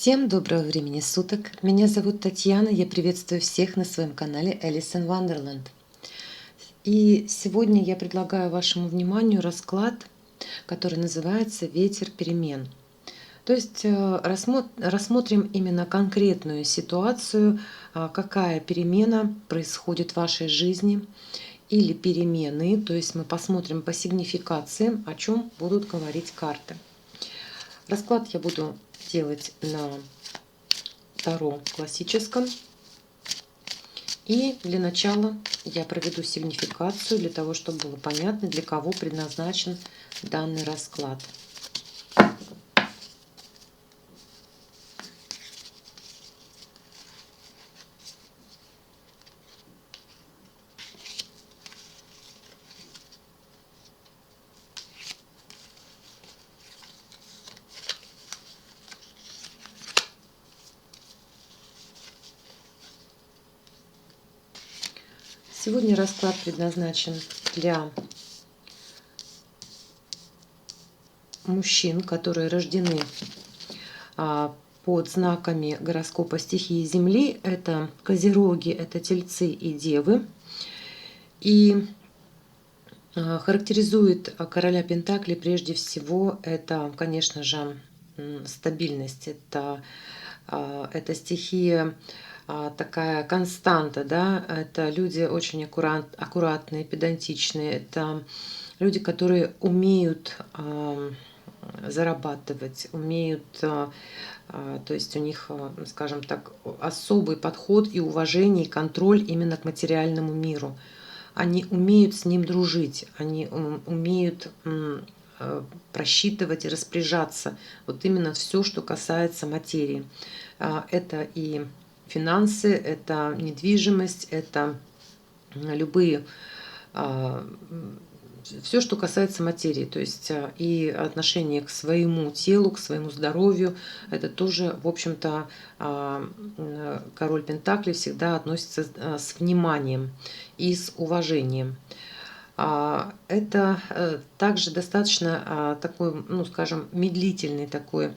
Всем доброго времени суток! Меня зовут Татьяна, я приветствую всех на своем канале Alice in Wonderland. И сегодня я предлагаю вашему вниманию расклад, который называется «Ветер перемен». То есть рассмотрим именно конкретную ситуацию, какая перемена происходит в вашей жизни или перемены. То есть мы посмотрим по сигнификациям, о чем будут говорить карты. Расклад я буду делать на Таро классическом. И для начала я проведу сигнификацию, для того, чтобы было понятно, для кого предназначен данный расклад. Сегодня расклад предназначен для мужчин, которые рождены под знаками гороскопа стихии Земли. Это Козероги, это Тельцы и Девы. И характеризует короля Пентаклей прежде всего это, конечно же, стабильность. Это стихия такая константа, да, это люди очень аккуратные, педантичные, это люди, которые умеют зарабатывать, умеют, то есть у них, скажем так, особый подход и уважение, и контроль именно к материальному миру. Они умеют с ним дружить, они умеют просчитывать и распоряжаться. Вот именно все, что касается материи. Это и финансы, это недвижимость, это любые, все, что касается материи, то есть и отношение к своему телу, к своему здоровью, это тоже, в общем-то, король Пентаклей всегда относится с вниманием и с уважением. Это также достаточно такой, ну, скажем, медлительный такой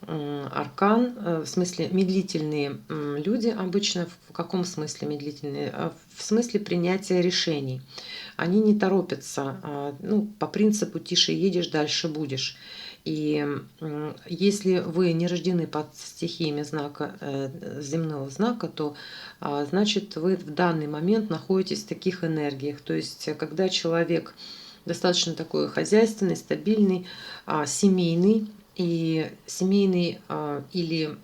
аркан, в смысле медлительные люди обычно. В каком смысле медлительные? В смысле принятия решений. Они не торопятся, ну, по принципу «тише едешь, дальше будешь». И если вы не рождены под стихиями знака, земного знака, то значит вы в данный момент находитесь в таких энергиях. То есть когда человек достаточно такой хозяйственный, стабильный, семейный, и семейный или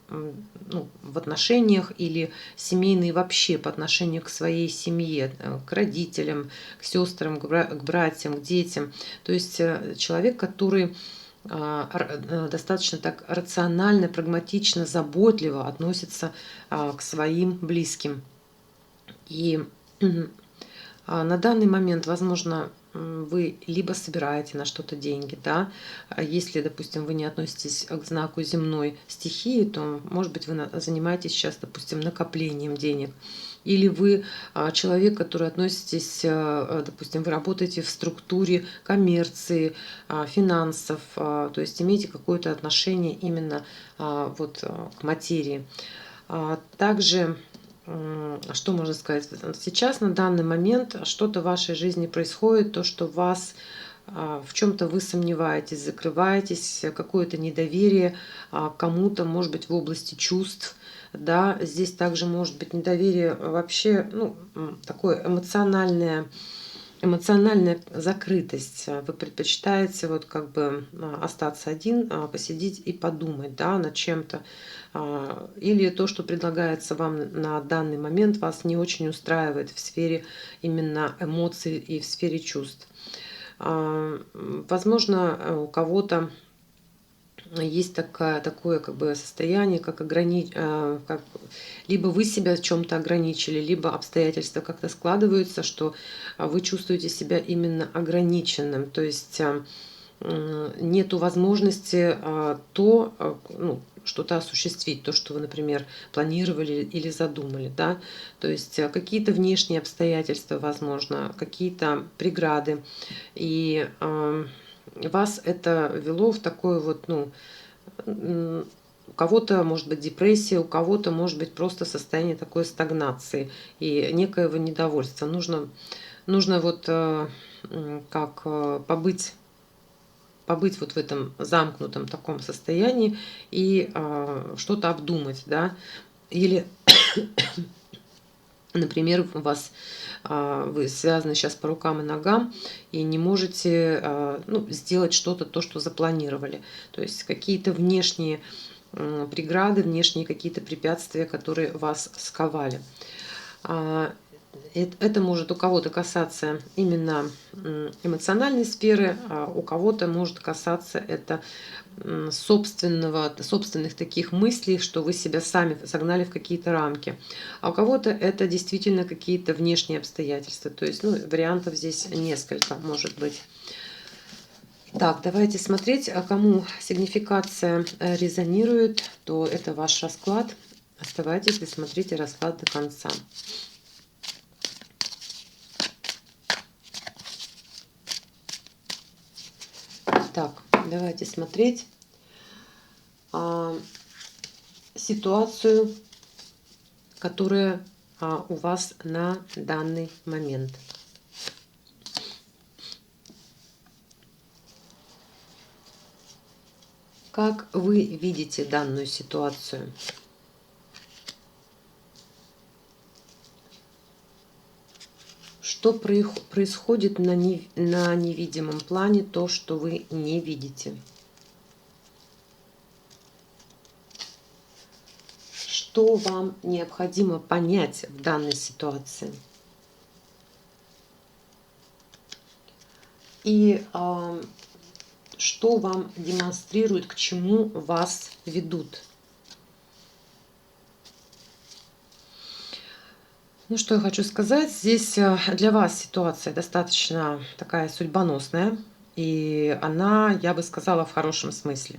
в отношениях, или семейный вообще по отношению к своей семье, к родителям, к сестрам, к братьям, к детям. То есть человек, который достаточно так рационально, прагматично, заботливо относится к своим близким. И на данный момент, возможно, вы либо собираете на что-то деньги, да, если, допустим, вы не относитесь к знаку земной стихии, то, может быть, вы занимаетесь сейчас, допустим, накоплением денег, или вы человек, который относитесь, допустим, вы работаете в структуре коммерции, финансов, то есть имеете какое-то отношение именно вот к материи. Также что можно сказать? Сейчас, на данный момент, что-то в вашей жизни происходит, то, что вас в чем-то вы сомневаетесь, закрываетесь, какое-то недоверие кому-то, может быть, в области чувств. Да, здесь также может быть недоверие вообще, ну, такое эмоциональная закрытость. Вы предпочитаете вот как бы остаться один, посидеть и подумать, да, над чем-то. Или то, что предлагается вам на данный момент, вас не очень устраивает в сфере именно эмоций и в сфере чувств. Возможно, у кого-то есть такое как бы состояние, как либо вы себя в чем-то ограничили, либо обстоятельства как-то складываются, что вы чувствуете себя именно ограниченным. То есть нету возможности что-то осуществить, то, что вы, например, планировали или задумали, да, то есть какие-то внешние обстоятельства, возможно, какие-то преграды, и вас это вело в такое вот, У кого-то может быть депрессия, у кого-то может быть просто состояние такой стагнации и некоего недовольства. Нужно вот как побыть вот в этом замкнутом таком состоянии и что-то обдумать, да. Или, например, у вас вы связаны сейчас по рукам и ногам и не можете ну, сделать что-то, то, что запланировали. То есть какие-то внешние преграды, внешние какие-то препятствия, которые вас сковали. Это может у кого-то касаться именно эмоциональной сферы, а у кого-то может касаться это собственных таких мыслей, что вы себя сами загнали в какие-то рамки. А у кого-то это действительно какие-то внешние обстоятельства. То есть, ну, вариантов здесь несколько может быть. Так, давайте смотреть, а кому сигнификация резонирует, то это ваш расклад. Оставайтесь и смотрите расклад до конца. Так, давайте смотреть ситуацию, которая у вас на данный момент. Как вы видите данную ситуацию? Что происходит на невидимом плане, то, что вы не видите? Что вам необходимо понять в данной ситуации? И что вам демонстрирует, к чему вас ведут? Ну, что я хочу сказать. Здесь для вас ситуация достаточно такая судьбоносная. И она, я бы сказала, в хорошем смысле.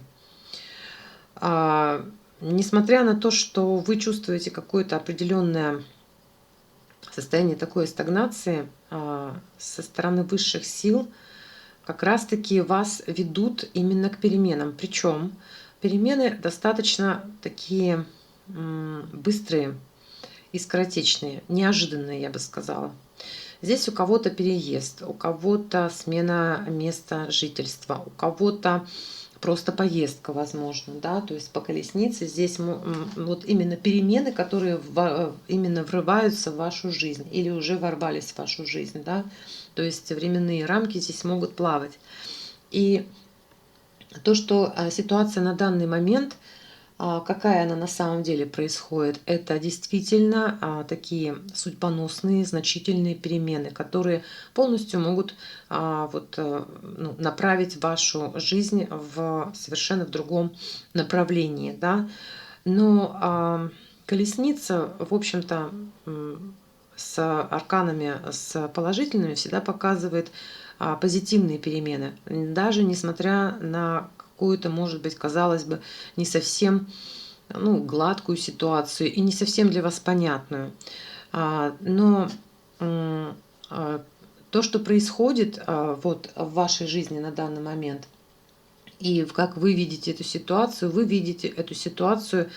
Несмотря на то, что вы чувствуете какое-то определенное состояние такой стагнации, со стороны высших сил как раз-таки вас ведут именно к переменам. Причем перемены достаточно такие быстрые и скоротечные, неожиданные, я бы сказала. Здесь у кого-то переезд, у кого-то смена места жительства, у кого-то просто поездка, возможно, да, то есть по колеснице здесь вот именно перемены, которые именно врываются в вашу жизнь или уже ворвались в вашу жизнь, да, то есть временные рамки здесь могут плавать. И то, что ситуация на данный момент, какая она на самом деле происходит, это действительно такие судьбоносные, значительные перемены, которые полностью могут ну, направить вашу жизнь в совершенно в другом направлении. Да? Но колесница, в общем-то, с арканами, с положительными всегда показывает позитивные перемены, даже несмотря на какую-то, может быть, казалось бы, не совсем ну, гладкую ситуацию и не совсем для вас понятную. Но то, что происходит вот в вашей жизни на данный момент, и как вы видите вы видите эту ситуацию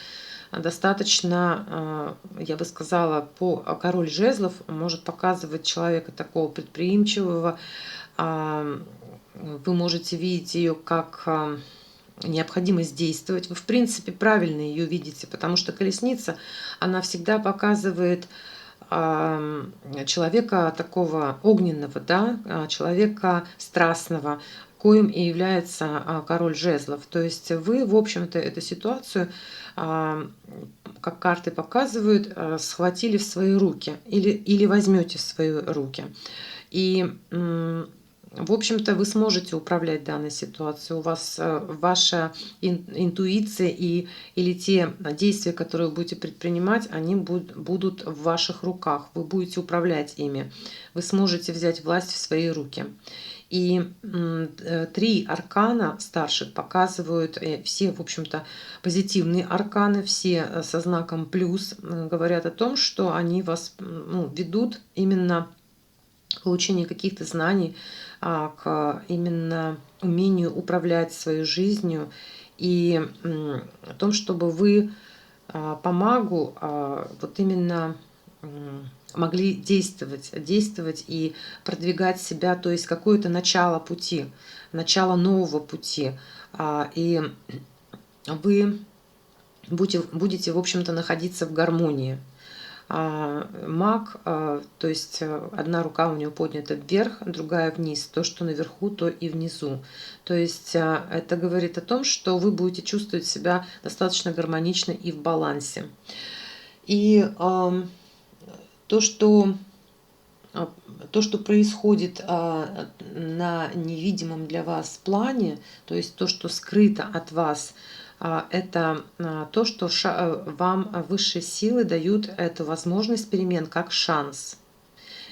достаточно, я бы сказала, король жезлов может показывать человека такого предприимчивого. Вы можете видеть ее как необходимость действовать. Вы, в принципе, правильно ее видите, потому что колесница, она всегда показывает человека такого огненного, да, человека страстного, коим и является король жезлов. То есть вы, в общем-то, эту ситуацию, как карты показывают, схватили в свои руки или возьмете в свои руки. И в общем-то, вы сможете управлять данной ситуацией. У вас ваша интуиция или те действия, которые вы будете предпринимать, они будут в ваших руках. Вы будете управлять ими. Вы сможете взять власть в свои руки. И 3 аркана старших показывают все, в общем-то, позитивные арканы, все со знаком плюс, говорят о том, что они вас ведут именно к получению каких-то знаний, к именно умению управлять своей жизнью и о том, чтобы вы по магу вот именно могли действовать и продвигать себя, то есть какое-то начало пути, начало нового пути. И вы будете, в общем-то, находиться в гармонии. Маг, то есть одна рука у него поднята вверх, другая вниз. То, что наверху, то и внизу. То есть это говорит о том, что вы будете чувствовать себя достаточно гармонично и в балансе. И то, что происходит на невидимом для вас плане, то есть то, что скрыто от вас, это то, что вам высшие силы дают эту возможность перемен как шанс.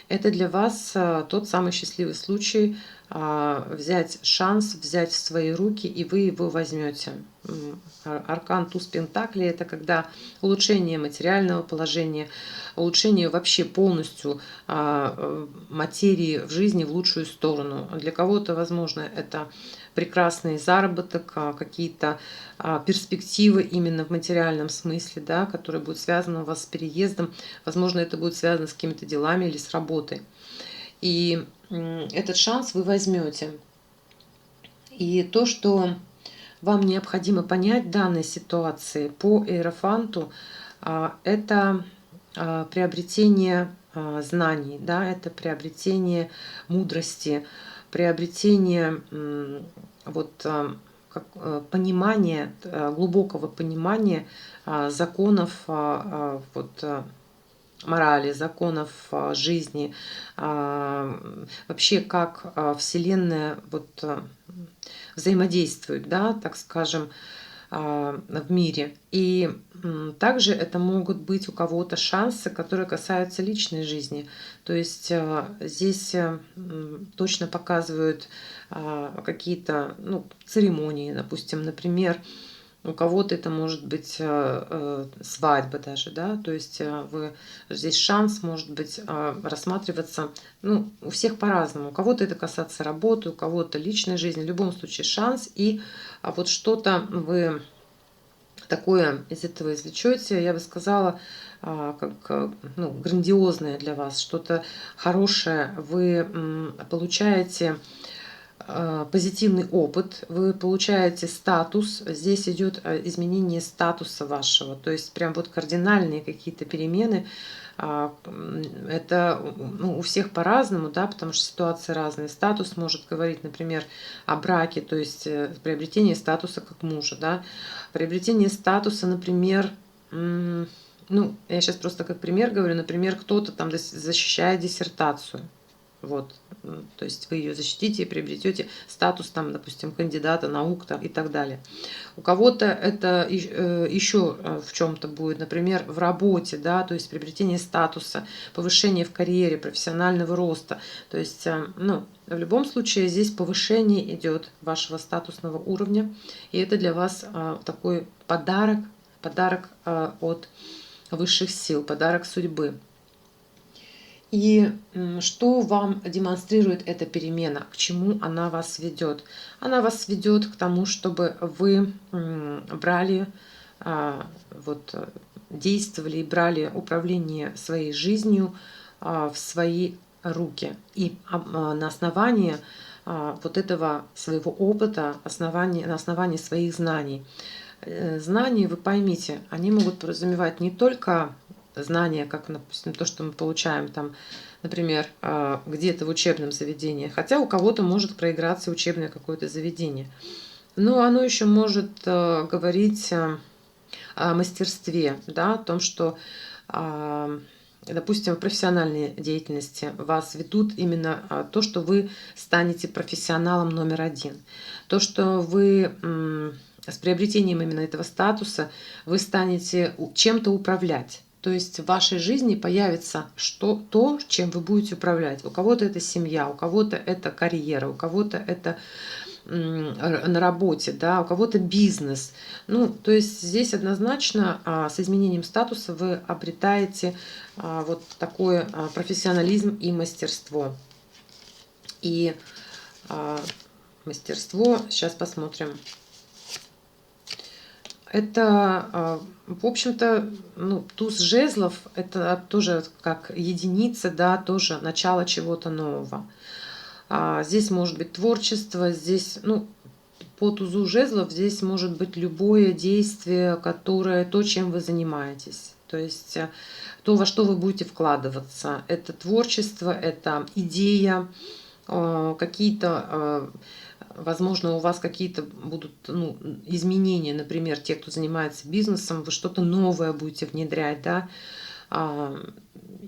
Это для вас тот самый счастливый случай взять шанс, взять в свои руки, и вы его возьмете. Аркан туз пентаклей – это когда улучшение материального положения, улучшение вообще полностью материи в жизни в лучшую сторону. Для кого-то, возможно, это прекрасный заработок, какие-то перспективы именно в материальном смысле, да, которые будут связаны у вас с переездом. Возможно, это будет связано с какими-то делами или с работой. И этот шанс вы возьмете. И то, что вам необходимо понять в данной ситуации по Иерофанту, это приобретение знаний, да, это приобретение мудрости, приобретение понимания, глубокого понимания законов морали, законов жизни, вообще как Вселенная взаимодействует, да, так скажем, в мире. И также это могут быть у кого-то шансы, которые касаются личной жизни. То есть здесь точно показывают какие-то церемонии, допустим, например, у кого-то это может быть свадьба даже, да, то есть здесь шанс может быть рассматриваться, у всех по-разному. У кого-то это касается работы, у кого-то личной жизни. В любом случае шанс, и вот что-то вы такое из этого извлечете, я бы сказала, как грандиозное для вас, что-то хорошее вы получаете. Позитивный опыт, вы получаете статус, здесь идет изменение статуса вашего, то есть прям вот кардинальные какие-то перемены. Это у всех по-разному, да, потому что ситуации разные. Статус может говорить, например, о браке, то есть приобретение статуса как мужа, да, приобретение статуса, например, я сейчас просто как пример говорю, например, кто-то там защищает диссертацию. Вот, то есть вы ее защитите и приобретете статус, там, допустим, кандидата наук там, и так далее. У кого-то это еще в чем-то будет, например, в работе, да, то есть приобретение статуса, повышение в карьере, профессионального роста. То есть, в любом случае здесь повышение идет вашего статусного уровня, и это для вас такой подарок от высших сил, подарок судьбы. И что вам демонстрирует эта перемена, к чему она вас ведет? Она вас ведет к тому, чтобы вы брали, действовали и брали управление своей жизнью в свои руки. И на основании вот этого своего опыта, на основании своих знаний. Знания, вы поймите, они могут подразумевать не только знания, как, допустим, то, что мы получаем там, например, где-то в учебном заведении, хотя у кого-то может проиграться учебное какое-то заведение, но оно еще может говорить о мастерстве, да, о том, что, допустим, в профессиональной деятельности вас ведут именно то, что вы станете профессионалом номер один, то, что вы с приобретением именно этого статуса вы станете чем-то управлять. То есть в вашей жизни появится то, чем вы будете управлять. У кого-то это семья, у кого-то это карьера, у кого-то это на работе, да, у кого-то бизнес. То есть здесь однозначно с изменением статуса вы обретаете вот такой профессионализм и мастерство. И мастерство, сейчас посмотрим. Это, в общем-то, ну, туз жезлов — это тоже как единица, да, тоже начало чего-то нового. Здесь может быть творчество, здесь, ну, по тузу жезлов здесь может быть любое действие, которое, то, чем вы занимаетесь. То есть то, во что вы будете вкладываться. Это творчество, это идея, какие-то, возможно, у вас какие-то будут, ну, изменения, например, те, кто занимается бизнесом, вы что-то новое будете внедрять, да. А,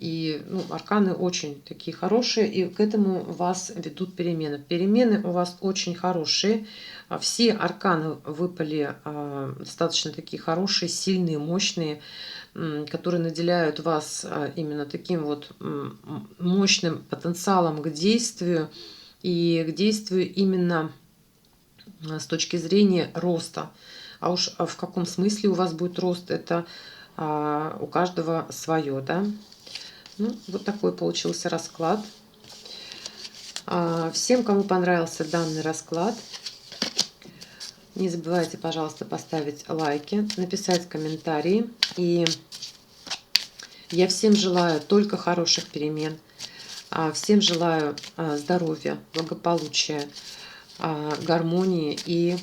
И, ну, арканы очень такие хорошие, и к этому вас ведут перемены. Перемены у вас очень хорошие. Все арканы выпали достаточно такие хорошие, сильные, мощные, которые наделяют вас именно таким вот мощным потенциалом к действию, и к действию именно с точки зрения роста. А уж в каком смысле у вас будет рост, это у каждого свое, да. Ну, вот такой получился расклад. Всем, кому понравился данный расклад, не забывайте, пожалуйста, поставить лайки, написать комментарии. И я всем желаю только хороших перемен. Всем желаю здоровья, благополучия, гармонии и,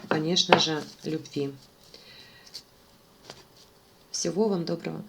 конечно же, любви. Всего вам доброго.